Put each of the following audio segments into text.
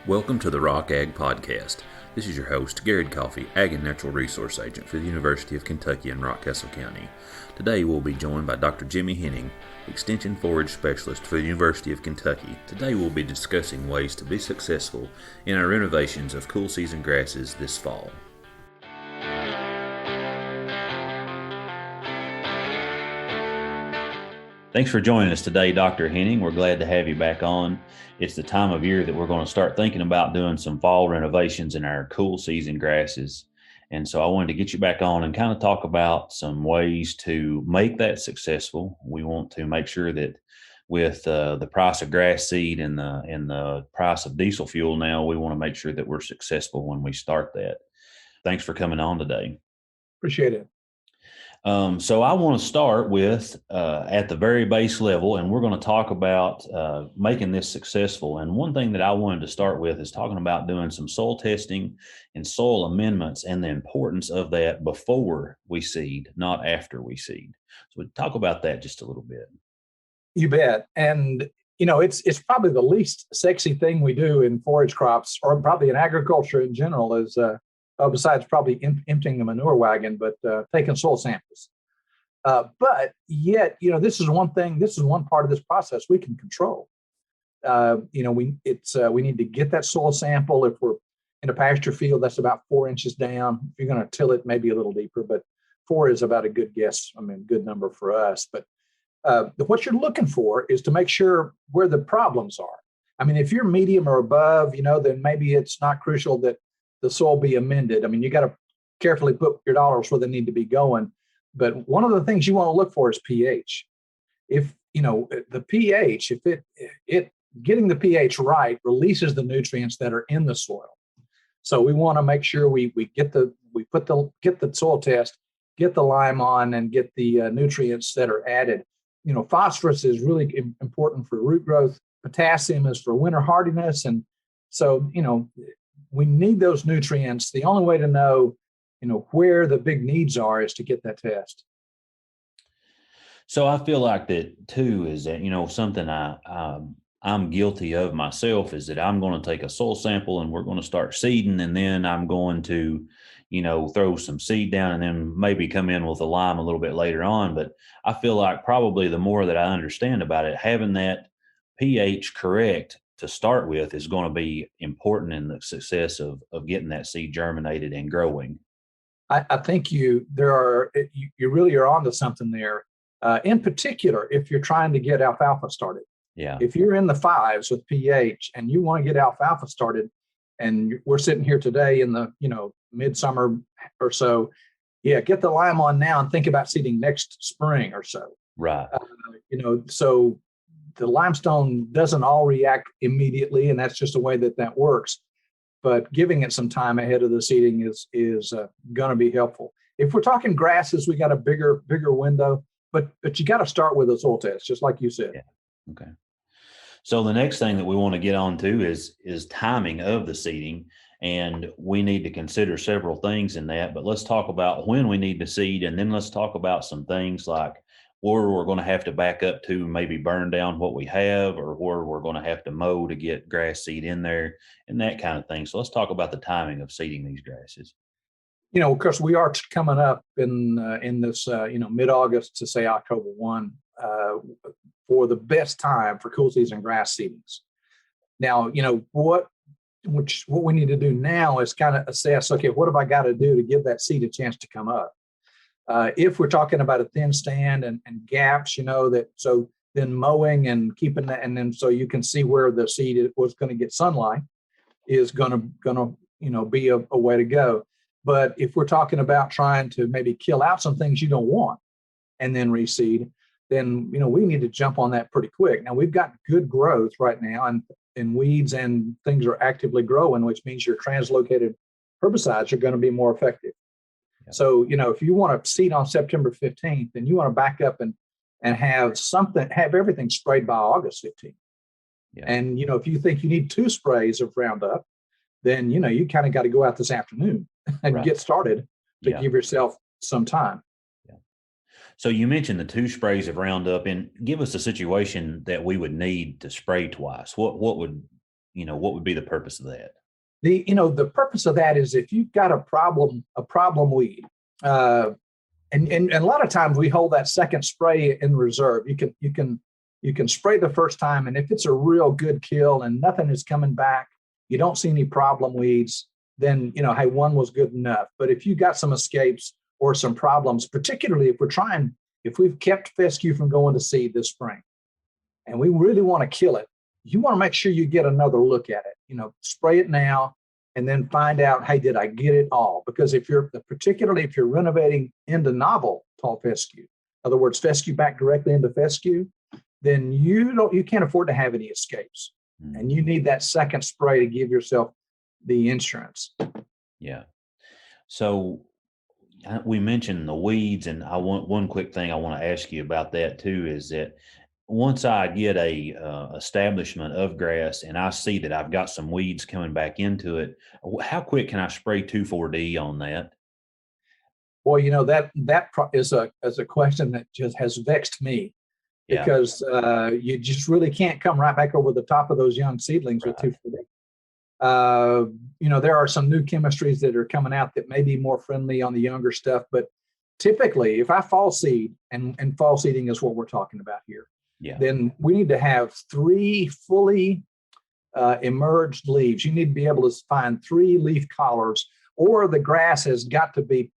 Welcome to the Rock Ag Podcast. This is your host, Garrard Coffey, Ag and Natural Resource Agent for the University of Kentucky in Rockcastle County. Today we'll be joined by Dr. Jimmy Henning, Extension Forage Specialist for the University of Kentucky. Today we'll be discussing ways to be successful in our renovations of cool season grasses this fall. Thanks for joining us today, Dr. Henning. We're glad to have you back on. It's the time of year that we're going to start thinking about doing some fall renovations in our cool season grasses. And so I wanted to get you back on and kind of talk about some ways to make that successful. We want to make sure that with the price of grass seed and the price of diesel fuel now, we want to make sure that we're successful when we start that. Thanks for coming on today. Appreciate it. So I want to start with at the very base level, and we're going to talk about making this successful. And one thing that I wanted to start with is talking about doing some soil testing and soil amendments and the importance of that before we seed, not after we seed. So we talk about that just a little bit. You bet. And, you know, it's probably the least sexy thing we do in forage crops, or probably in agriculture in general, is besides probably emptying the manure wagon, but taking soil samples. But yet, you know, this is one part of this process we can control. We need to get that soil sample. If we're in a pasture field, that's about 4 inches down. If you're going to till it, maybe a little deeper, but 4 is about a good guess. I mean, good number for us. But what you're looking for is to make sure where the problems are. I mean, if you're medium or above, you know, then maybe it's not crucial that the soil be amended. I mean, you got to carefully put your dollars where they need to be going. But one of the things you want to look for is pH. If, you know, the pH, if getting the pH right releases the nutrients that are in the soil. So we want to make sure we get the soil test, get the lime on, and get the nutrients that are added. You know, phosphorus is really important for root growth. Potassium is for winter hardiness. And so, you know, we need those nutrients. The only way to know, you know, where the big needs are is to get that test. So I feel like that too is that, you know, something I'm guilty of myself is that I'm going to take a soil sample and we're going to start seeding, and then I'm going to, you know, throw some seed down and then maybe come in with a lime a little bit later on. But I feel like probably the more that I understand about it, having that pH correct to start with is going to be important in the success of getting that seed germinated and growing. I think you really are onto something there. In particular, if you're trying to get alfalfa started. Yeah. If you're in the 5s with pH and you want to get alfalfa started, and we're sitting here today in the, you know, midsummer or so, yeah, get the lime on now and think about seeding next spring or so. Right. So the limestone doesn't all react immediately, and that's just a way that works. But giving it some time ahead of the seeding is going to be helpful. If we're talking grasses, we got a bigger window, but you got to start with a soil test, just like you said. Yeah. Okay. So the next thing that we want to get on to is timing of the seeding, and we need to consider several things in that. But let's talk about when we need to seed, and then let's talk about some things like where we're going to have to back up to maybe burn down what we have, or where we're going to have to mow to get grass seed in there and that kind of thing. So let's talk about the timing of seeding these grasses. You know, of course, we are coming up in this, mid-August to say October 1 for the best time for cool season grass seedings. Now, you know, what we need to do now is kind of assess, okay, what have I got to do to give that seed a chance to come up? If we're talking about a thin stand and gaps, you know, so then mowing and keeping that, and then so you can see where the seed was going to get sunlight is going to you know, be a way to go. But if we're talking about trying to maybe kill out some things you don't want and then reseed, then, you know, we need to jump on that pretty quick. Now, we've got good growth right now, and weeds and things are actively growing, which means your translocated herbicides are going to be more effective. So, you know, if you want to seed on September 15th, then you want to back up and have everything sprayed by August 15th. Yeah. And, you know, if you think you need 2 sprays of Roundup, then, you know, you kind of got to go out this afternoon and get started to give yourself some time. Yeah. So you mentioned the 2 sprays of Roundup, and give us a situation that we would need to spray twice. What would what would be the purpose of that? The purpose of that is if you've got a problem weed, and a lot of times we hold that second spray in reserve. You can spray the first time, and if it's a real good kill and nothing is coming back, you don't see any problem weeds, then hey, one was good enough. But if you got some escapes or some problems, particularly if we've kept fescue from going to seed this spring, and we really want to kill it, you want to make sure you get another look at it. Spray it now, and then find out, hey, did I get it all? Because particularly if you're renovating into novel tall fescue, in other words, fescue back directly into fescue, then you can't afford to have any escapes. And you need that second spray to give yourself the insurance. Yeah. So we mentioned the weeds, and I want one quick thing I want to ask you about that too, is that once I get a establishment of grass and I see that I've got some weeds coming back into it, how quick can I spray 2,4-D on that? Boy, that is a question that just has vexed me, because you just really can't come right back over the top of those young seedlings with 2,4-D. There are some new chemistries that are coming out that may be more friendly on the younger stuff, but typically if I fall seed, and fall seeding is what we're talking about here, then we need to have 3 fully emerged leaves. You need to be able to find 3 leaf collars, or the grass has got to be,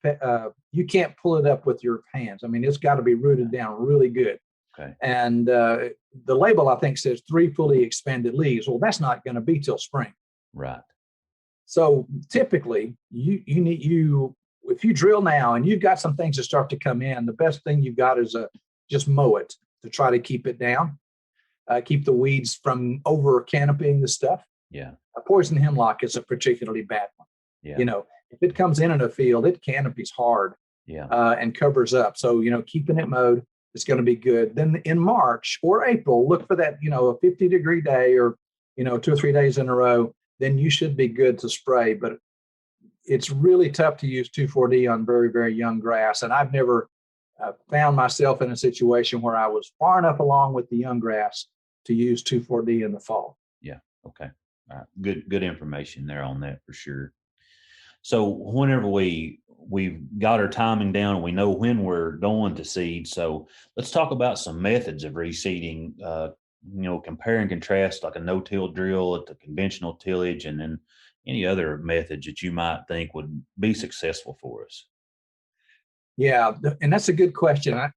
you can't pull it up with your hands. I mean, it's got to be rooted down really good. Okay. And the label, I think, says 3 fully expanded leaves. Well, that's not going to be till spring. Right. So typically, if you drill now and you've got some things that start to come in, the best thing you've got is just mow it to try to keep it down, keep the weeds from over canopying the stuff. Yeah. A poison hemlock is a particularly bad one. Yeah. If it comes in a field, it canopies hard. Yeah. And covers up. So, keeping it mowed is going to be good. Then in March or April, look for that, a 50-degree day, or, 2 or 3 days in a row, then you should be good to spray. But it's really tough to use 2,4-D on very, very young grass. And I've never found myself in a situation where I was far enough along with the young grass to use 2,4-D in the fall. Yeah. Okay. All right. Good information there on that for sure. So whenever we've got our timing down and we know when we're going to seed, so let's talk about some methods of reseeding, compare and contrast like a no-till drill at the conventional tillage, and then any other methods that you might think would be successful for us. Yeah, and that's a good question. I've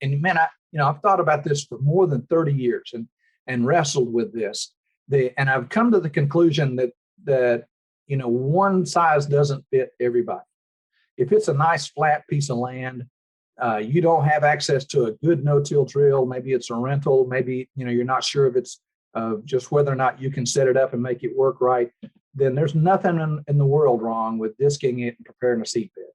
thought about this for more than 30 years and wrestled with this. And I've come to the conclusion that one size doesn't fit everybody. If it's a nice flat piece of land, you don't have access to a good no-till drill. Maybe it's a rental. Maybe you're not sure if it's just whether or not you can set it up and make it work right. Then there's nothing in the world wrong with disking it and preparing a seed bed.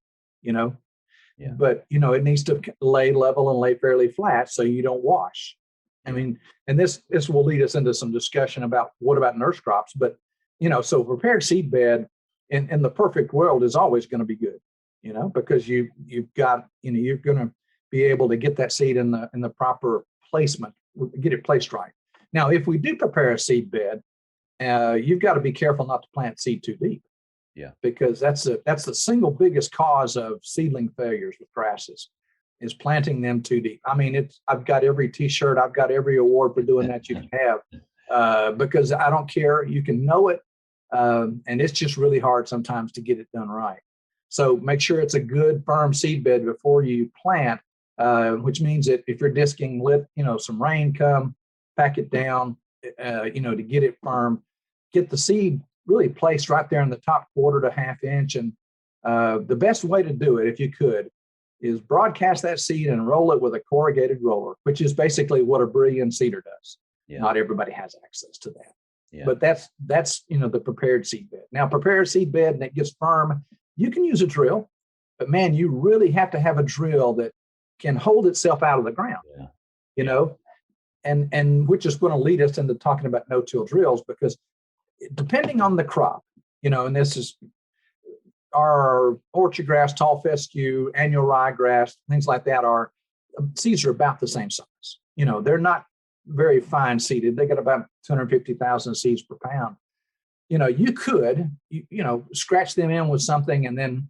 Yeah. But it needs to lay level and lay fairly flat so you don't wash. I mean, and this will lead us into some discussion about what about nurse crops. But so prepared seed bed in the perfect world is always going to be good. Because you've got you're going to be able to get that seed in the proper placement, get it placed right. Now, if we do prepare a seed bed, you've got to be careful not to plant seed too deep. Yeah. Because that's the single biggest cause of seedling failures with grasses, is planting them too deep. I mean, I've got every T-shirt, I've got every award for doing that you can have, because I don't care. You can know it, and it's just really hard sometimes to get it done right. So make sure it's a good firm seed bed before you plant, which means that if you're disking, let some rain come, pack it down, to get it firm, get the seed really placed right there in the top 1/4 to 1/2 inch. And the best way to do it, if you could, is broadcast that seed and roll it with a corrugated roller, which is basically what a Brilliant seeder does. Yeah. Not everybody has access to that. Yeah. But that's the prepared seed bed. Now, prepare a seed bed and it gets firm. You can use a drill, but man, you really have to have a drill that can hold itself out of the ground. Yeah. And which is going to lead us into talking about no-till drills, because depending on the crop, and this is our orchard grass, tall fescue, annual ryegrass, things like that, seeds are about the same size. They're not very fine seeded. They got about 250,000 seeds per pound. you could, scratch them in with something and then,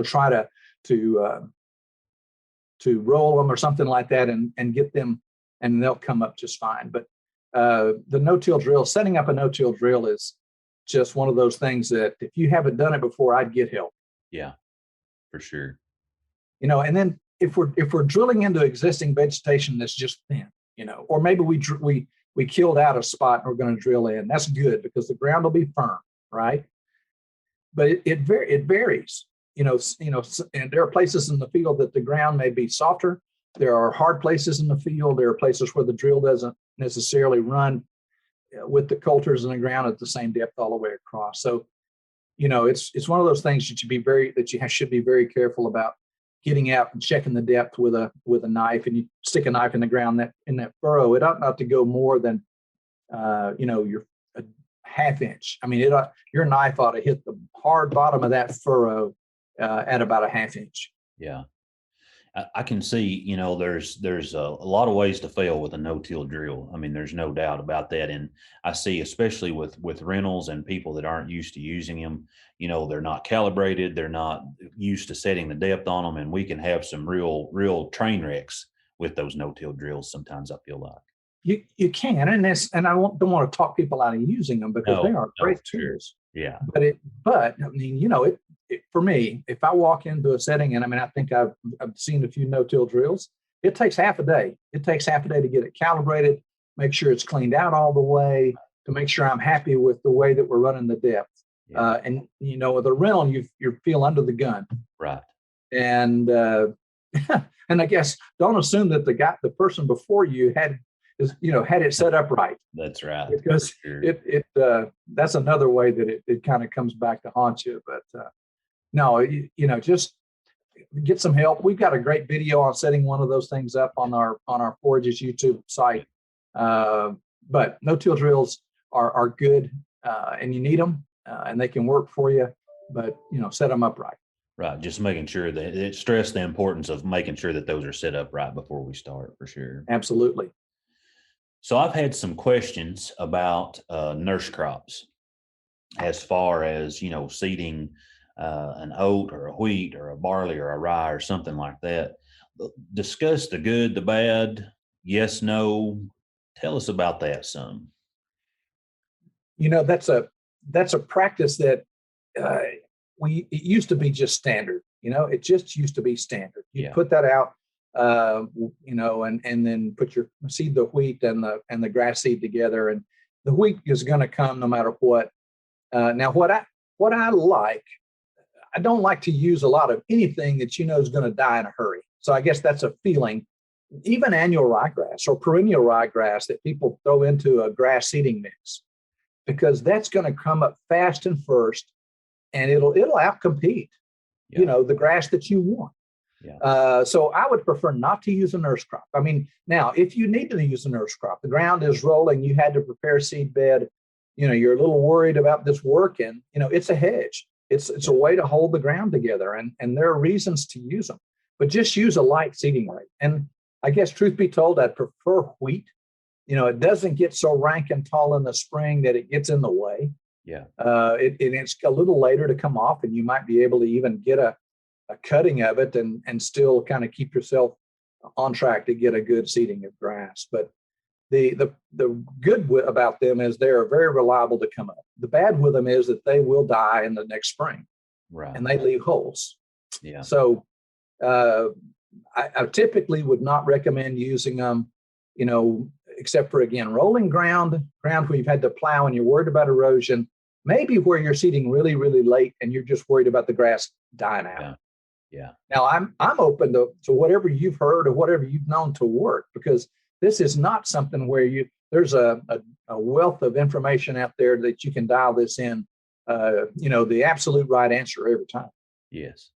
try to roll them or something like that and get them, and they'll come up just fine. But the no-till drill, setting up a no-till drill is just one of those things that if you haven't done it before, I'd get help. Yeah, for sure. And then if we're drilling into existing vegetation that's just thin, or maybe we killed out a spot and we're going to drill in, that's good because the ground will be firm, right? But it varies, and there are places in the field that the ground may be softer. There are hard places in the field. There are places where the drill doesn't necessarily run with the coulters in the ground at the same depth all the way across. So, it's one of those things that you should be very careful about getting out and checking the depth with a knife, and you stick a knife in the ground in that furrow. It ought not to go more than your a half inch. I mean, your knife ought to hit the hard bottom of that furrow at about a half inch. Yeah. I can see, there's a lot of ways to fail with a no-till drill. I mean, there's no doubt about that. And I see, especially with rentals and people that aren't used to using them, they're not calibrated. They're not used to setting the depth on them. And we can have some real train wrecks with those no-till drills sometimes, I feel like. You can, and I don't want to talk people out of using them because they are great tools. Yeah. But I mean, for me, if I walk into a setting, and I mean, I think I've seen a few no-till drills, it takes half a day. It takes half a day to get it calibrated, make sure it's cleaned out all the way, to make sure I'm happy with the way that we're running the depth. Yeah. And with a rental, you feel under the gun, right? And and I guess don't assume that the person before you had it set up right. That's right. Because that's another way that it kind of comes back to haunt you. But no, just get some help. We've got a great video on setting one of those things up on our Forage's YouTube site. But no-till drills are good, and you need them, and they can work for you. But set them up right. Right, just making sure that it stressed the importance of making sure that those are set up right before we start, for sure. Absolutely. So I've had some questions about nurse crops, as far as seeding an oat or a wheat or a barley or a rye or something like that. Discuss the good, the bad, yes, no. Tell us about that some. That's a practice that it used to be just standard. It just used to be standard. You put that out, and then seed the wheat and the grass seed together, and the wheat is going to come no matter what. Now, what I like, I don't like to use a lot of anything that is going to die in a hurry. So I guess that's a feeling. Even annual ryegrass or perennial ryegrass that people throw into a grass seeding mix, because that's going to come up fast and first, and it'll outcompete, the grass that you want. Yeah. So I would prefer not to use a nurse crop. I mean, now if you need to use a nurse crop, the ground is rolling, you had to prepare a seed bed, you're a little worried about this working, it's a hedge. It's a way to hold the ground together, and there are reasons to use them, but just use a light seeding rate. And I guess, truth be told, I'd prefer wheat. It doesn't get so rank and tall in the spring that it gets in the way. Yeah. It's a little later to come off, and you might be able to even get a cutting of it and still kind of keep yourself on track to get a good seeding of grass. But the good about them is they're very reliable to come up. The bad with them is that they will die in the next spring, right? And they leave holes. Yeah. So I typically would not recommend using them, except for, again, rolling ground where you've had to plow and you're worried about erosion, maybe where you're seeding really, really late and you're just worried about the grass dying out. Yeah. Now I'm open to whatever you've heard or whatever you've known to work, because this is not something where there's a wealth of information out there that you can dial this in, the absolute right answer every time. Yes.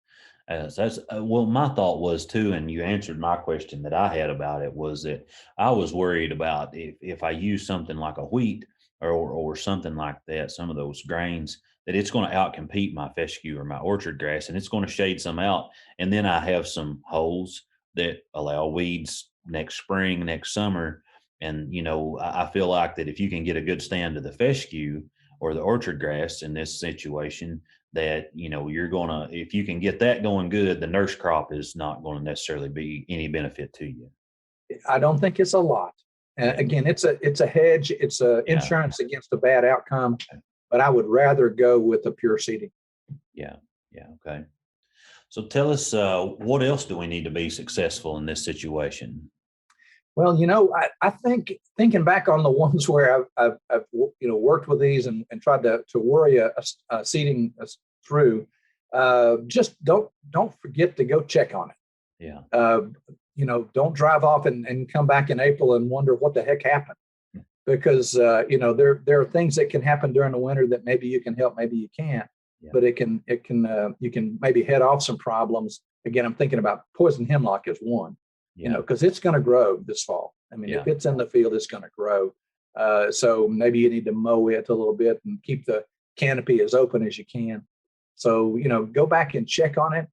Well, my thought was too, and you answered my question that I had about it, was that I was worried about if I use something like a wheat or something like that, some of those grains, that it's going to outcompete my fescue or my orchard grass, and it's going to shade some out. And then I have some holes that allow weeds next spring, next summer. And, I feel like that if you can get a good stand to the fescue, or the orchard grass in this situation, that, you're going to, if you can get that going good, the nurse crop is not going to necessarily be any benefit to you. I don't think it's a lot. Yeah. Again, it's a hedge. It's a insurance against a bad outcome, but I would rather go with the pure seeding. Yeah. Okay. So tell us, what else do we need to be successful in this situation? Well, I think thinking back on the ones where I've worked with these and tried to worry a seeding through, just don't forget to go check on it. Yeah. Don't drive off and come back in April and wonder what the heck happened, because there are things that can happen during the winter that maybe you can help, maybe you can't. Yeah. But you can maybe head off some problems. Again, I'm thinking about poison hemlock as one. Yeah. Because it's going to grow this fall. I mean, if it's in the field, it's going to grow. So maybe you need to mow it a little bit and keep the canopy as open as you can. So, go back and check on it.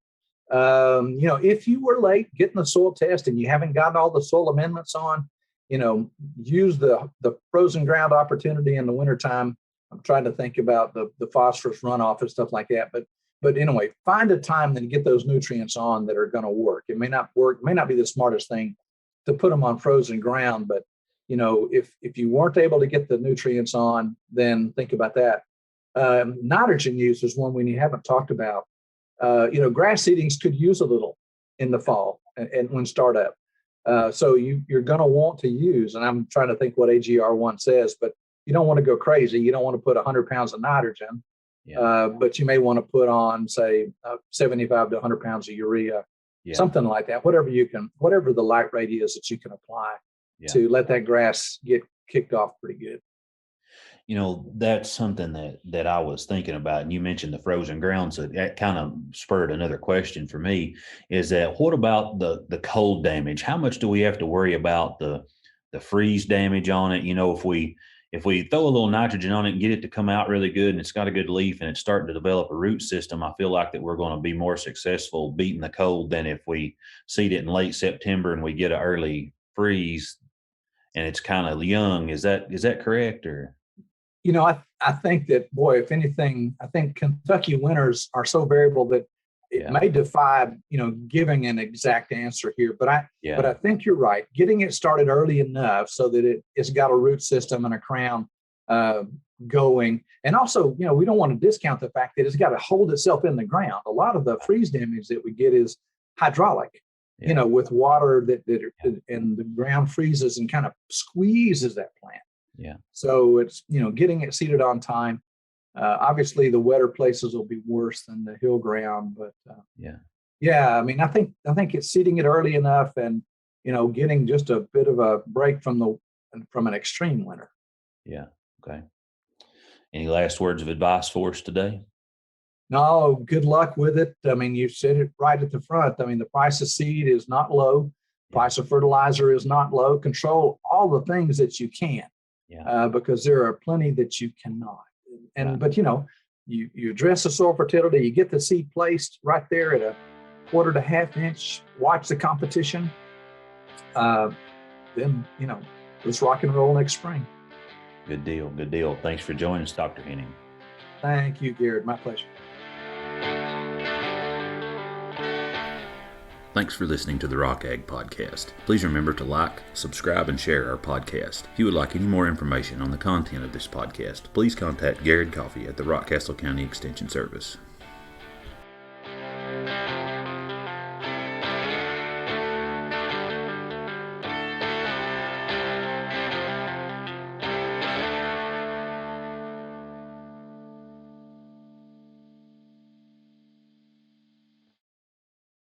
If you were late getting the soil test and you haven't gotten all the soil amendments on, use the frozen ground opportunity in the wintertime. I'm trying to think about the phosphorus runoff and stuff like that. But anyway, find a time then to get those nutrients on that are going to work. It may not work, may not be the smartest thing to put them on frozen ground, but if you weren't able to get the nutrients on, then think about that. Nitrogen use is one we haven't talked about. Grass seedings could use a little in the fall and when startup. So you're going to want to use, and I'm trying to think what AGR1 says, but you don't want to go crazy. You don't want to put 100 pounds of nitrogen. Yeah. But you may want to put on, say, 75 to 100 pounds of urea, something like that. Whatever the light rate is that you can apply to let that grass get kicked off pretty good. That's something that I was thinking about, and you mentioned the frozen ground, so that kind of spurred another question for me. Is that what about the cold damage? How much do we have to worry about the freeze damage on it? If we throw a little nitrogen on it and get it to come out really good and it's got a good leaf and it's starting to develop a root system, I feel like that we're going to be more successful beating the cold than if we seed it in late September and we get an early freeze and it's kind of young. Is that correct? Or I think that, boy, if anything, I think Kentucky winters are so variable that it may defy, giving an exact answer here. But I think you're right. Getting it started early enough so that it's got a root system and a crown going. And also, we don't want to discount the fact that it's got to hold itself in the ground. A lot of the freeze damage that we get is hydraulic, with water and the ground freezes and kind of squeezes that plant. Yeah. So it's, getting it seeded on time. Obviously, the wetter places will be worse than the hill ground, but I mean, I think it's seeding it early enough and getting just a bit of a break from an extreme winter. Yeah. Okay. Any last words of advice for us today? No, good luck with it. I mean, you said it right at the front. I mean, the price of seed is not low. Price of fertilizer is not low. Control all the things that you can, because there are plenty that you cannot. But you address the soil fertility, you get the seed placed right there at a 1/4 to 1/2 inch, watch the competition. Then, let's rock and roll next spring. Good deal. Good deal. Thanks for joining us, Dr. Henning. Thank you, Garrett. My pleasure. Thanks for listening to the Rock Ag Podcast. Please remember to like, subscribe, and share our podcast. If you would like any more information on the content of this podcast, please contact Garrard Coffey at the Rockcastle County Extension Service.